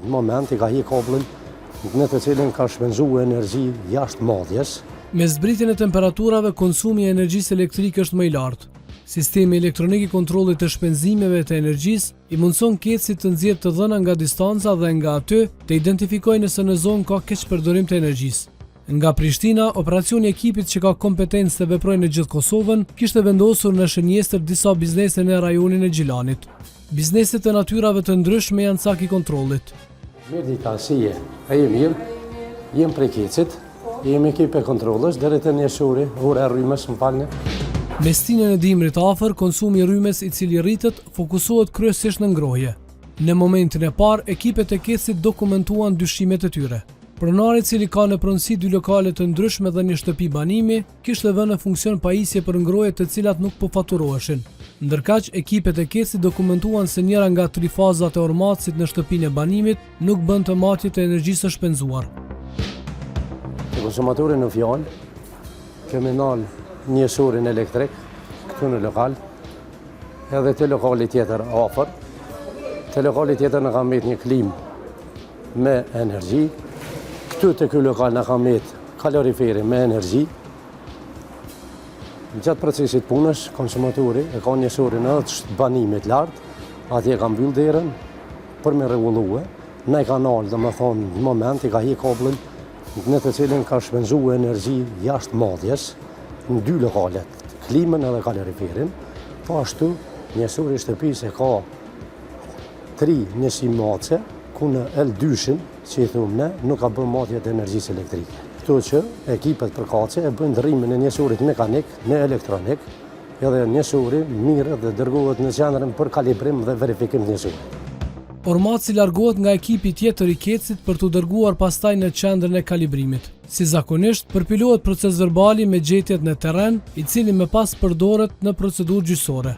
në moment i ka hi kablin në të cilin ka shpenzuar energji jashtë madjes. Me zbritjen e temperaturave, konsumi i energjisë elektrike është më i lartë. Sistemi elektronik i kontrollit të shpenzimeve të energjisë i mundson kecit të nxjerrë të dhëna nga distanca dhe nga aty të identifikojë nëse në zonë ka keqpërdorim të energjisë. Nga Prishtina, operacioni i ekipit që ka kompetencë të veprojë në gjithë Kosovën kishte vendosur në shënjestër disa biznese në rajonin e Gjilanit. Bizneset e natyrave të ndryshme janë cak i kontrollit. Mirë dita, si je? A je mirë? Jem prej kecit, jem ekip e kontrollës, deri te njëshuri, ura e rrymës, më falni. Me stinën e dimrit afër, konsumi i rrymes i cili rritet fokusohet kryesisht në ngrohje. Në momentin e parë, ekipet e kecit dokumentuan dyshimet e tyre. Pronari i cili ka në pronësi 2 lokale të ndryshme dhe një shtëpi banimi, kishte vënë në funksion pajisje për ngrohje të cilat nuk po faturoheshin. Ndërkaq, ekipet e kecit dokumentuan se njëra nga 3 fazat e ormacit në shtëpinë e banimit nuk bënte matje të energjisë së shpenzuar. Të konsumatorin në fjalë, kemi nal njësurin elektrik këtu në lokal, edhe të lokali tjetër afër. Të lokali tjetër në ka met një klim me energji. Këtu të ky lokal në ka met kaloriferi me energji. Gjatë procesit punës, konsumatori e ka njësurin edhe banimit lartë, atje ka mbyll derën për me rregullue. Ne ka nalë, dhe më thonë, në moment i ka hi kablin në të cilin ka shpenzuar energji jashtë madjes në 2 lokalet, klimën edhe kaloriferin. Po ashtu, njësuri i shtëpisë ka 3 njësi matse, ku në L2-shin, që i thumë ne, nuk ka bërë matje të energjisë elektrike. Këtu që ekipet përkatëse e bëjnë ndërrimin e njësurit mekanik, në elektronik, edhe njësuri mirë dhe dërgohet në qendrën për kalibrim dhe verifikim të njësurit. Ormaci largohet nga ekipi tjetër i kecit për të dërguar pastaj në qendrën e kalibrimit. Si zakonisht, përpilohet proces verbali me gjetjet në terren, i cili më pas përdoret në procedurë gjyqësore.